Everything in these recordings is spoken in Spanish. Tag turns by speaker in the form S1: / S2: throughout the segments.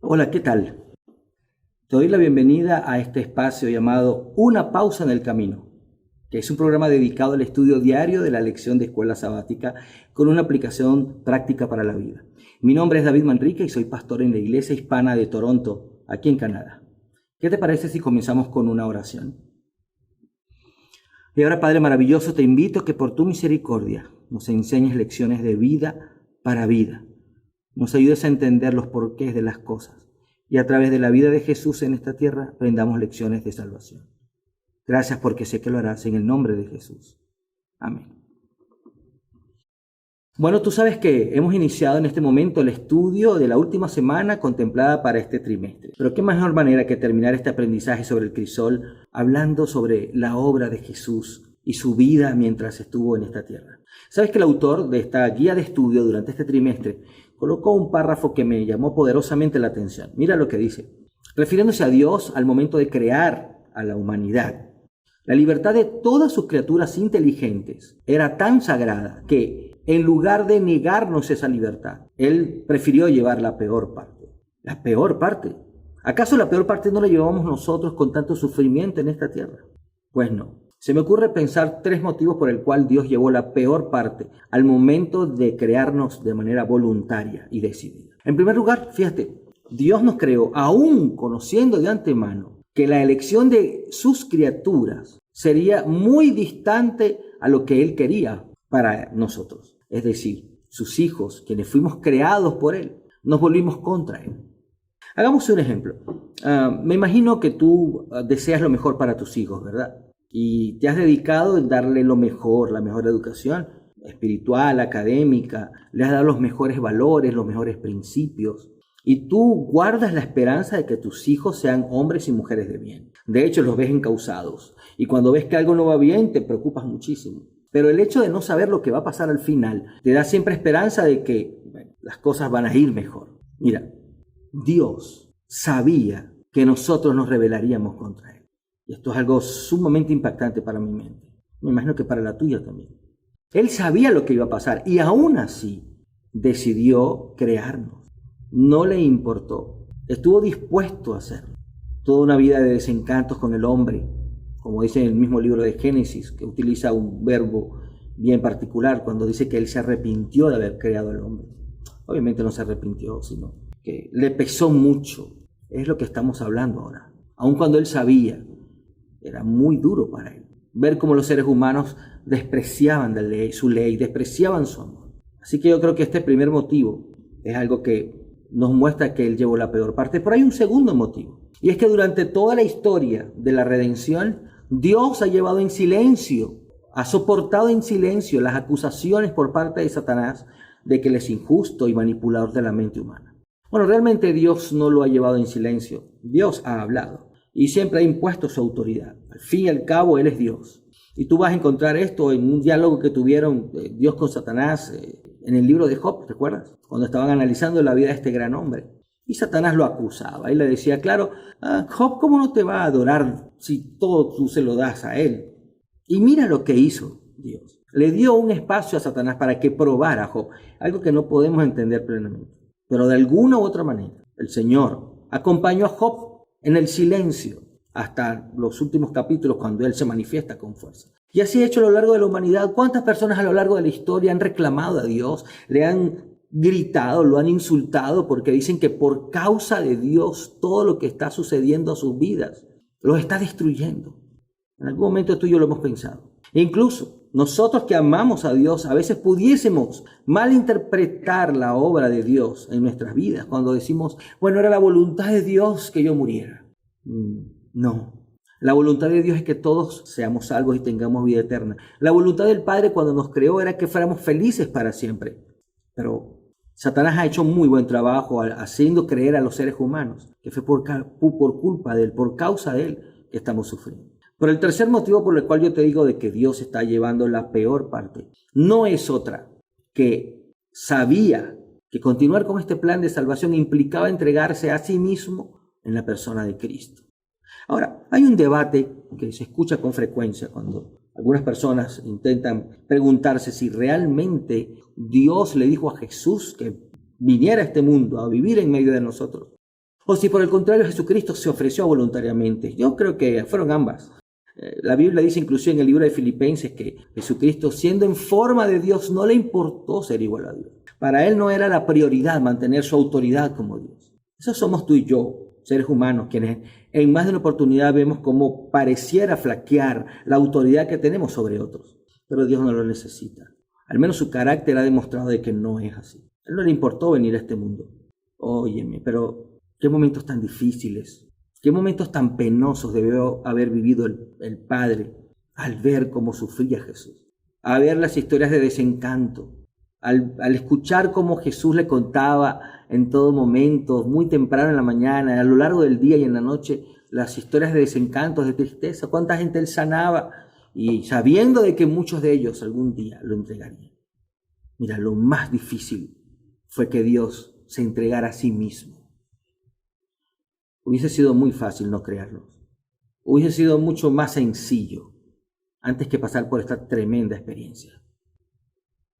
S1: Hola, ¿qué tal? Te doy la bienvenida a este espacio llamado Una pausa en el camino, que es un programa dedicado al estudio diario de la lección de escuela sabática con una aplicación práctica para la vida. Mi nombre es David Manrique y soy pastor en la Iglesia Hispana de Toronto, aquí en Canadá. ¿Qué te parece si comenzamos con una oración? Y ahora, Padre maravilloso, te invito a que por tu misericordia nos enseñes lecciones de vida para vida. Nos ayudes a entender los porqués de las cosas y a través de la vida de Jesús en esta tierra aprendamos lecciones de salvación. Gracias porque sé que lo harás en el nombre de Jesús. Amén. Bueno, tú sabes que hemos iniciado en este momento el estudio de la última semana contemplada para este trimestre. Pero qué mejor manera que terminar este aprendizaje sobre el crisol hablando sobre la obra de Jesús y su vida mientras estuvo en esta tierra. Sabes que el autor de esta guía de estudio durante este trimestre colocó un párrafo que me llamó poderosamente la atención. Mira lo que dice. Refiriéndose a Dios al momento de crear a la humanidad, la libertad de todas sus criaturas inteligentes era tan sagrada que, en lugar de negarnos esa libertad, Él prefirió llevar la peor parte. ¿La peor parte? ¿Acaso la peor parte no la llevamos nosotros con tanto sufrimiento en esta tierra? Pues no. Se me ocurre pensar 3 motivos por el cual Dios llevó la peor parte al momento de crearnos de manera voluntaria y decidida. En primer lugar, fíjate, Dios nos creó aún conociendo de antemano que la elección de sus criaturas sería muy distante a lo que Él quería para nosotros. Es decir, sus hijos, quienes fuimos creados por Él, nos volvimos contra Él. Hagamos un ejemplo. Me imagino que tú deseas lo mejor para tus hijos, ¿verdad? Y te has dedicado en darle lo mejor, la mejor educación espiritual, académica, le has dado los mejores valores, los mejores principios. Y tú guardas la esperanza de que tus hijos sean hombres y mujeres de bien. De hecho, los ves encausados. Y cuando ves que algo no va bien, te preocupas muchísimo. Pero el hecho de no saber lo que va a pasar al final, te da siempre esperanza de que las cosas van a ir mejor. Mira, Dios sabía que nosotros nos rebelaríamos contra Él. Y esto es algo sumamente impactante para mi mente. Me imagino que para la tuya también. Él sabía lo que iba a pasar y aún así decidió crearnos. No le importó. Estuvo dispuesto a hacerlo. Toda una vida de desencantos con el hombre, como dice en el mismo libro de Génesis, que utiliza un verbo bien particular cuando dice que Él se arrepintió de haber creado al hombre. Obviamente no se arrepintió, sino que le pesó mucho. Es lo que estamos hablando ahora. Aun cuando Él sabía, era muy duro para Él ver cómo los seres humanos despreciaban su ley, despreciaban su amor. Así que yo creo que este primer motivo es algo que nos muestra que Él llevó la peor parte. Pero hay un segundo motivo, y es que durante toda la historia de la redención, Dios ha llevado en silencio, ha soportado en silencio las acusaciones por parte de Satanás de que Él es injusto y manipulador de la mente humana. Bueno, realmente Dios no lo ha llevado en silencio. Dios ha hablado. Y siempre ha impuesto su autoridad. Al fin y al cabo, Él es Dios. Y tú vas a encontrar esto en un diálogo que tuvieron Dios con Satanás en el libro de Job, ¿recuerdas? Cuando estaban analizando la vida de este gran hombre. Y Satanás lo acusaba. Y le decía, claro, Job, ¿cómo no te va a adorar si todo tú se lo das a Él? Y mira lo que hizo Dios. Le dio un espacio a Satanás para que probara a Job. Algo que no podemos entender plenamente. Pero de alguna u otra manera, el Señor acompañó a Job en el silencio hasta los últimos capítulos cuando Él se manifiesta con fuerza. Y así ha hecho a lo largo de la humanidad. ¿Cuántas personas a lo largo de la historia han reclamado a Dios, le han gritado, lo han insultado porque dicen que por causa de Dios todo lo que está sucediendo a sus vidas los está destruyendo? En algún momento tú y yo lo hemos pensado. E incluso nosotros que amamos a Dios a veces pudiésemos malinterpretar la obra de Dios en nuestras vidas cuando decimos, bueno, era la voluntad de Dios que yo muriera. No. La voluntad de Dios es que todos seamos salvos y tengamos vida eterna. La voluntad del Padre cuando nos creó era que fuéramos felices para siempre. Pero Satanás ha hecho muy buen trabajo haciendo creer a los seres humanos que fue por culpa de él, por causa de él, que estamos sufriendo. Pero el tercer motivo por el cual yo te digo de que Dios está llevando la peor parte, no es otra que sabía que continuar con este plan de salvación implicaba entregarse a sí mismo en la persona de Cristo. Ahora, hay un debate que se escucha con frecuencia cuando algunas personas intentan preguntarse si realmente Dios le dijo a Jesús que viniera a este mundo a vivir en medio de nosotros, o si por el contrario Jesucristo se ofreció voluntariamente. Yo creo que fueron ambas. La Biblia dice inclusive en el libro de Filipenses que Jesucristo, siendo en forma de Dios, no le importó ser igual a Dios. Para él no era la prioridad mantener su autoridad como Dios. Eso somos tú y yo, seres humanos, quienes en más de una oportunidad vemos cómo pareciera flaquear la autoridad que tenemos sobre otros. Pero Dios no lo necesita. Al menos su carácter ha demostrado de que no es así. A él no le importó venir a este mundo. Óyeme, pero qué momentos tan difíciles, qué momentos tan penosos debió haber vivido el Padre al ver cómo sufría Jesús, a ver las historias de desencanto, al escuchar cómo Jesús le contaba en todo momento, muy temprano en la mañana, a lo largo del día y en la noche, las historias de desencanto, de tristeza, cuánta gente él sanaba, y sabiendo de que muchos de ellos algún día lo entregarían. Mira, lo más difícil fue que Dios se entregara a sí mismo. Hubiese sido muy fácil no creerlos. Hubiese sido mucho más sencillo antes que pasar por esta tremenda experiencia.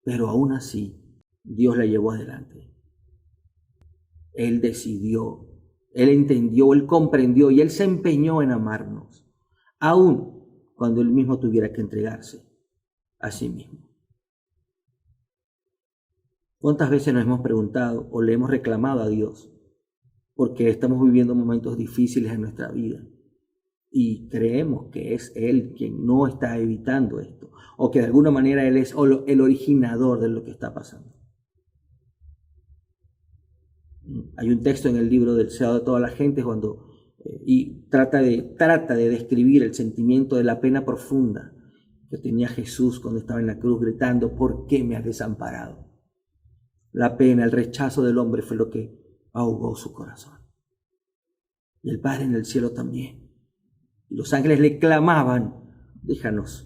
S1: Pero aún así, Dios la llevó adelante. Él decidió, Él entendió, Él comprendió y Él se empeñó en amarnos, aún cuando Él mismo tuviera que entregarse a sí mismo. ¿Cuántas veces nos hemos preguntado o le hemos reclamado a Dios porque estamos viviendo momentos difíciles en nuestra vida y creemos que es Él quien no está evitando esto, o que de alguna manera Él es el originador de lo que está pasando? Hay un texto en el libro del Deseado de toda la gente y trata de describir el sentimiento de la pena profunda que tenía Jesús cuando estaba en la cruz gritando: ¿por qué me has desamparado? La pena, el rechazo del hombre fue lo que ahogó su corazón. Y el Padre en el cielo también. Y los ángeles le clamaban: déjanos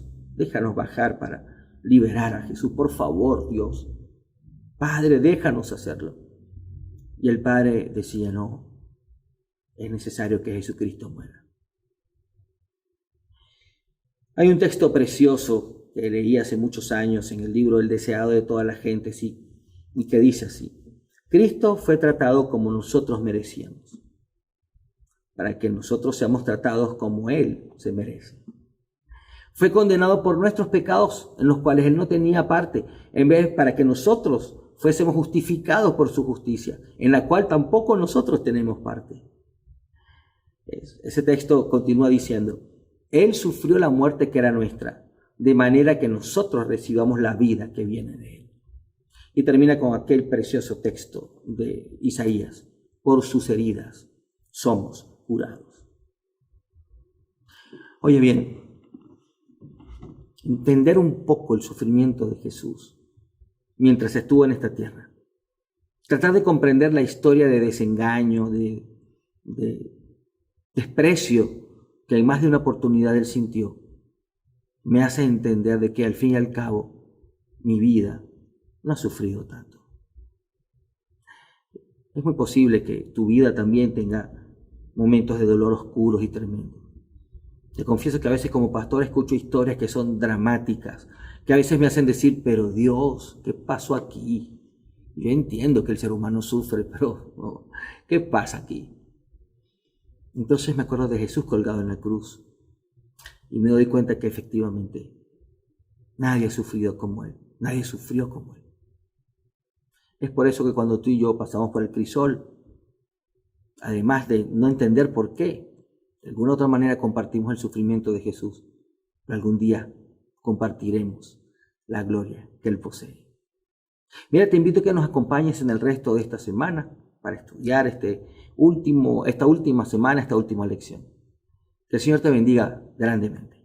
S1: bajar para liberar a Jesús. Por favor, Dios, Padre, déjanos hacerlo. Y el Padre decía: no, es necesario que Jesucristo muera. Hay un texto precioso que leí hace muchos años en el libro El Deseado de toda la gente, sí, y que dice así: Cristo fue tratado como nosotros merecíamos, para que nosotros seamos tratados como Él se merece. Fue condenado por nuestros pecados en los cuales Él no tenía parte, para que nosotros fuésemos justificados por su justicia, en la cual tampoco nosotros tenemos parte. Ese texto continúa diciendo: Él sufrió la muerte que era nuestra, de manera que nosotros recibamos la vida que viene de Él. Y termina con aquel precioso texto de Isaías: por sus heridas somos curados. Oye bien, entender un poco el sufrimiento de Jesús mientras estuvo en esta tierra, tratar de comprender la historia de desengaño, de desprecio que en más de una oportunidad Él sintió, me hace entender de que al fin y al cabo mi vida no ha sufrido tanto. Es muy posible que tu vida también tenga momentos de dolor oscuros y tremendos. Te confieso que a veces como pastor escucho historias que son dramáticas, que a veces me hacen decir: pero Dios, ¿qué pasó aquí? Yo entiendo que el ser humano sufre, pero no, ¿qué pasa aquí? Entonces me acuerdo de Jesús colgado en la cruz y me doy cuenta que efectivamente nadie ha sufrido como Él, nadie sufrió como Él. Es por eso que cuando tú y yo pasamos por el crisol, además de no entender por qué, de alguna otra manera compartimos el sufrimiento de Jesús, pero algún día compartiremos la gloria que Él posee. Mira, te invito a que nos acompañes en el resto de esta semana para estudiar esta última semana, esta última lección. Que el Señor te bendiga grandemente.